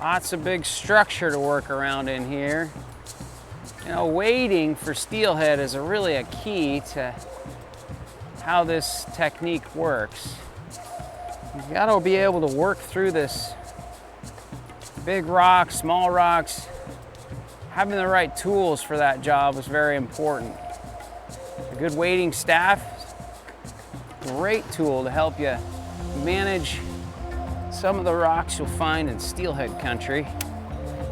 Lots of big structure to work around in here. You know, wading for steelhead is really a key to how this technique works. You've got to be able to work through this big rocks, small rocks. Having the right tools for that job is very important. A good wading staff, great tool to help you manage some of the rocks you'll find in steelhead country.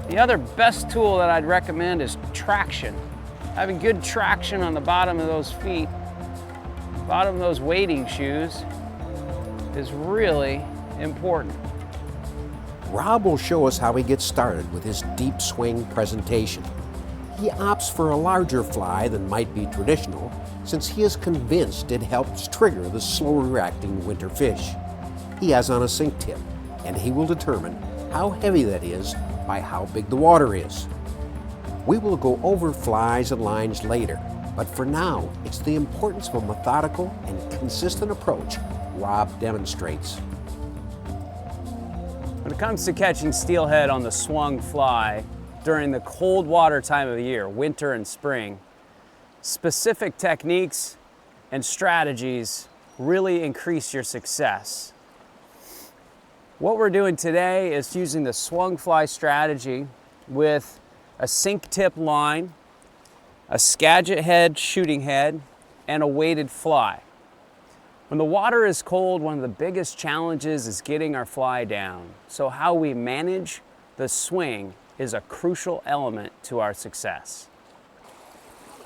The other best tool that I'd recommend is traction. Having good traction on the bottom of those feet, bottom of those wading shoes, is really important. Rob will show us how he gets started with his deep swing presentation. He opts for a larger fly than might be traditional, since he is convinced it helps trigger the slower reacting winter fish. He has on a sink tip, and he will determine how heavy that is by how big the water is. We will go over flies and lines later, but for now, it's the importance of a methodical and consistent approach Rob demonstrates. When it comes to catching steelhead on the swung fly during the cold water time of the year, winter and spring, specific techniques and strategies really increase your success. What we're doing today is using the swung fly strategy with a sink tip line, a Skagit head shooting head, and a weighted fly. When the water is cold, one of the biggest challenges is getting our fly down. So how we manage the swing is a crucial element to our success.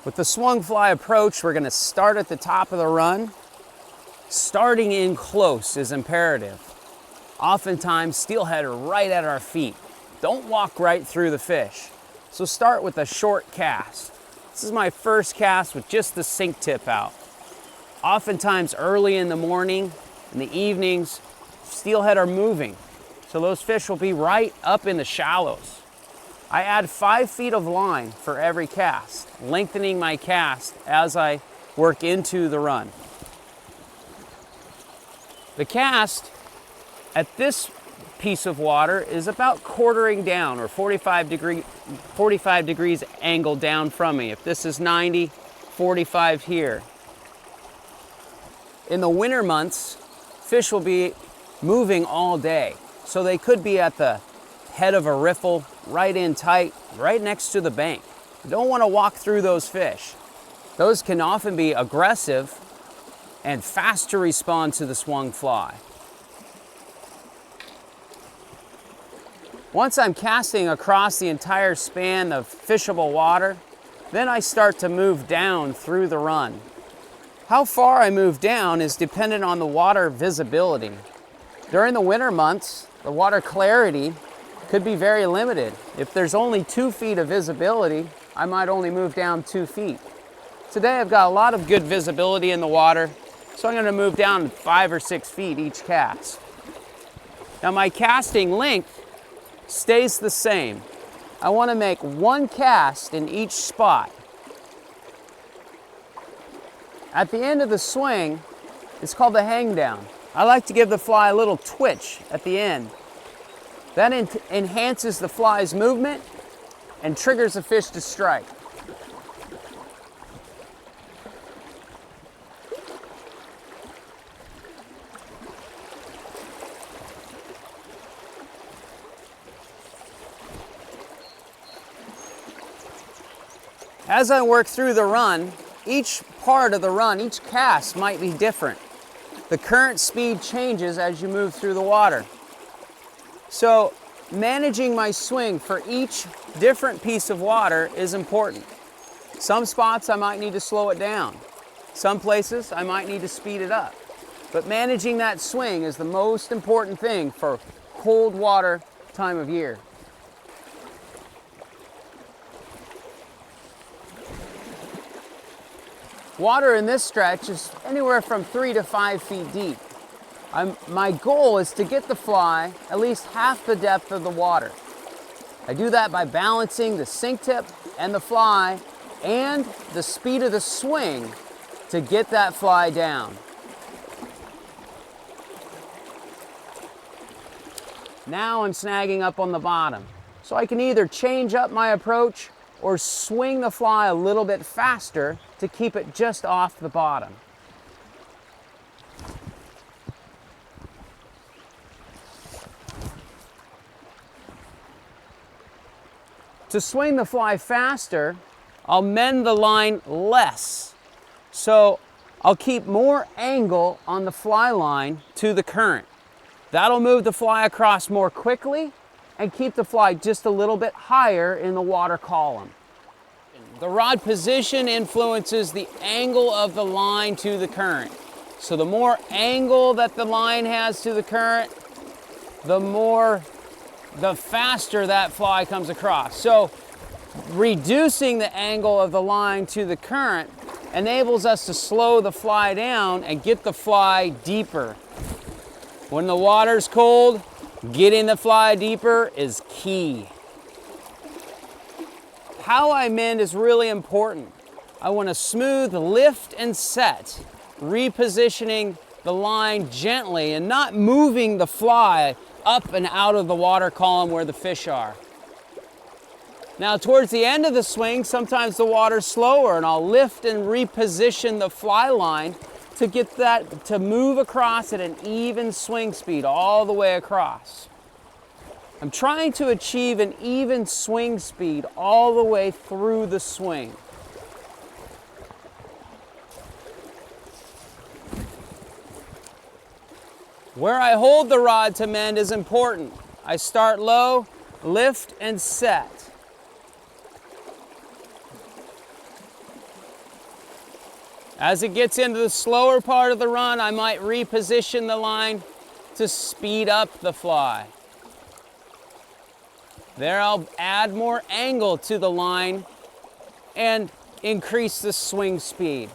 With the swung fly approach, we're going to start at the top of the run. Starting in close is imperative. Oftentimes, steelhead are right at our feet. Don't walk right through the fish. So start with a short cast. This is my first cast with just the sink tip out. Oftentimes early in the morning, in the evenings, steelhead are moving. So those fish will be right up in the shallows. I add 5 feet of line for every cast, lengthening my cast as I work into the run. The cast at this piece of water is about quartering down, or 45 degrees angle down from me. If this is 90, 45 here. In the winter months, fish will be moving all day. So they could be at the head of a riffle, right in tight, right next to the bank. You don't want to walk through those fish. Those can often be aggressive and fast to respond to the swung fly. Once I'm casting across the entire span of fishable water, then I start to move down through the run. How far I move down is dependent on the water visibility. During the winter months, the water clarity could be very limited. If there's only 2 feet of visibility, I might only move down 2 feet. Today I've got a lot of good visibility in the water, so I'm going to move down 5 or 6 feet each cast. Now my casting length stays the same. I want to make 1 cast in each spot. At the end of the swing, it's called the hang down. I like to give the fly a little twitch at the end. That enhances the fly's movement and triggers the fish to strike. As I work through the run, each part of the run, each cast might be different. The current speed changes as you move through the water. So managing my swing for each different piece of water is important. Some spots I might need to slow it down. Some places I might need to speed it up. But managing that swing is the most important thing for cold water time of year. Water in this stretch is anywhere from 3 to 5 feet deep. My goal is to get the fly at least half the depth of the water. I do that by balancing the sink tip and the fly and the speed of the swing to get that fly down. Now I'm snagging up on the bottom. So I can either change up my approach or swing the fly a little bit faster to keep it just off the bottom. To swing the fly faster, I'll mend the line less. So I'll keep more angle on the fly line to the current. That'll move the fly across more quickly and keep the fly just a little bit higher in the water column. The rod position influences the angle of the line to the current. So the more angle that the line has to the current, the faster that fly comes across. So reducing the angle of the line to the current enables us to slow the fly down and get the fly deeper. When the water's cold, getting the fly deeper is key. How I mend is really important. I want a smooth lift and set, repositioning the line gently and not moving the fly up and out of the water column where the fish are. Now towards the end of the swing, sometimes the water's slower and I'll lift and reposition the fly line to get that to move across at an even swing speed all the way across. I'm trying to achieve an even swing speed all the way through the swing. Where I hold the rod to mend is important. I start low, lift, and set. As it gets into the slower part of the run, I might reposition the line to speed up the fly. There I'll add more angle to the line and increase the swing speed.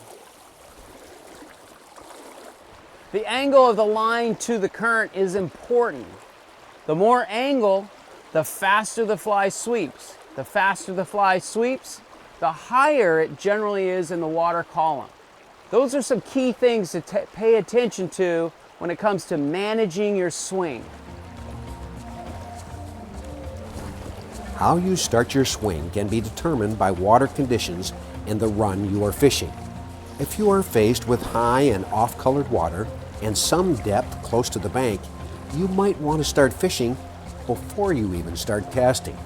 The angle of the line to the current is important. The more angle, the faster the fly sweeps. The faster the fly sweeps, the higher it generally is in the water column. Those are some key things to pay attention to when it comes to managing your swing. How you start your swing can be determined by water conditions and the run you are fishing. If you are faced with high and off-colored water and some depth close to the bank, you might want to start fishing before you even start casting.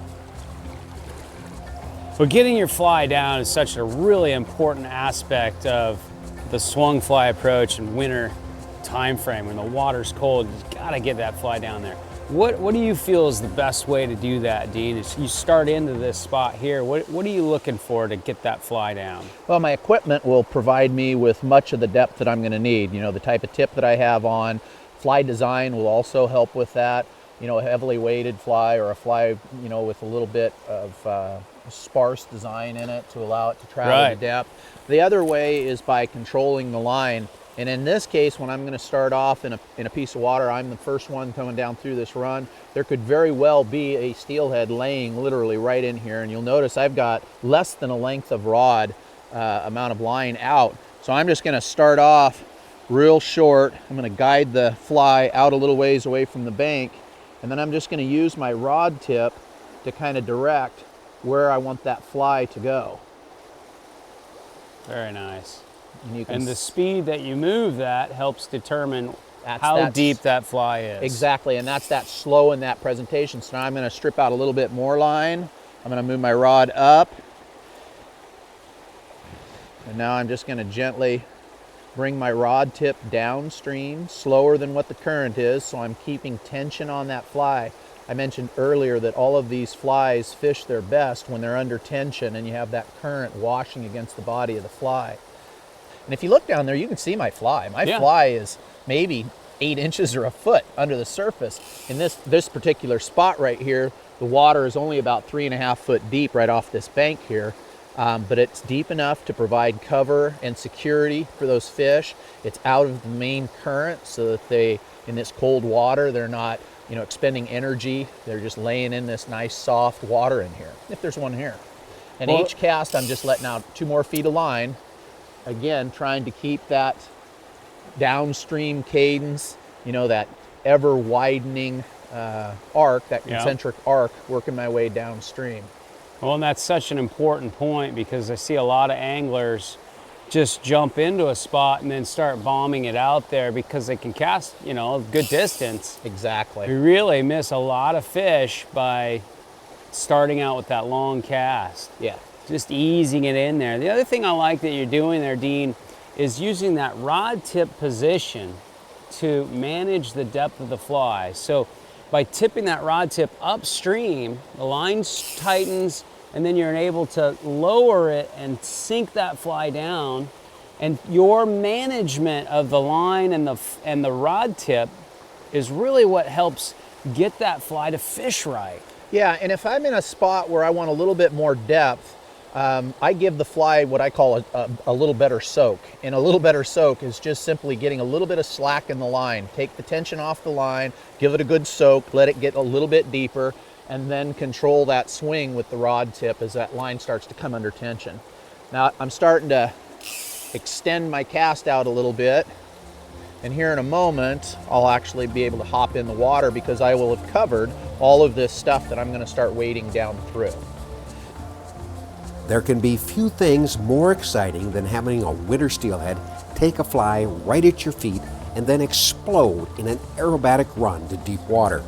But getting your fly down is such a really important aspect of the swung fly approach in winter time frame. When the water's cold, you've got to get that fly down there. What do you feel is the best way to do that, Dean? As you start into this spot here, what are you looking for to get that fly down? Well, my equipment will provide me with much of the depth that I'm going to need. You know, the type of tip that I have on. Fly design will also help with that. You know, a heavily weighted fly or a fly, you know, with a little bit of sparse design in it to allow it to travel the depth. The other way is by controlling the line. And in this case, when I'm going to start off in a piece of water, I'm the first one coming down through this run. There could very well be a steelhead laying literally right in here. And you'll notice I've got less than a length of rod amount of line out. So I'm just going to start off real short. I'm going to guide the fly out a little ways away from the bank. And then I'm just going to use my rod tip to kind of direct where I want that fly to go. Very nice. And the speed that you move that helps determine how deep that fly is. Exactly, and that's that slow in that presentation. So now I'm going to strip out a little bit more line. I'm going to move my rod up. And now I'm just going to gently bring my rod tip downstream, slower than what the current is, so I'm keeping tension on that fly. I mentioned earlier that all of these flies fish their best when they're under tension and you have that current washing against the body of the fly. And if you look down there, you can see my fly. My fly is maybe 8 inches or a foot under the surface. In this particular spot right here, the water is only about 3.5 feet deep right off this bank here. But it's deep enough to provide cover and security for those fish. It's out of the main current so that they, in this cold water, they're not, you know, expending energy. They're just laying in this nice soft water in here, if there's one here. And each cast, I'm just letting out 2 more feet of line. Again, trying to keep that downstream cadence, you know, that ever widening arc, that Yeah. concentric arc, working my way downstream. Well, and that's such an important point because I see a lot of anglers just jump into a spot and then start bombing it out there because they can cast, you know, a good distance. Exactly. You really miss a lot of fish by starting out with that long cast. Yeah. Just easing it in there. The other thing I like that you're doing there, Dean, is using that rod tip position to manage the depth of the fly. So by tipping that rod tip upstream, the line tightens, and then you're able to lower it and sink that fly down. And your management of the line and the rod tip is really what helps get that fly to fish right. Yeah, and if I'm in a spot where I want a little bit more depth, I give the fly what I call a little better soak. And a little better soak is just simply getting a little bit of slack in the line. Take the tension off the line, give it a good soak, let it get a little bit deeper, and then control that swing with the rod tip as that line starts to come under tension. Now I'm starting to extend my cast out a little bit, and here in a moment I'll actually be able to hop in the water because I will have covered all of this stuff that I'm going to start wading down through. There can be few things more exciting than having a winter steelhead take a fly right at your feet and then explode in an aerobatic run to deep water.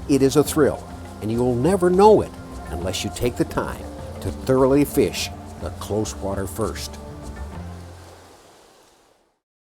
It is a thrill, and you'll never know it unless you take the time to thoroughly fish the close water first.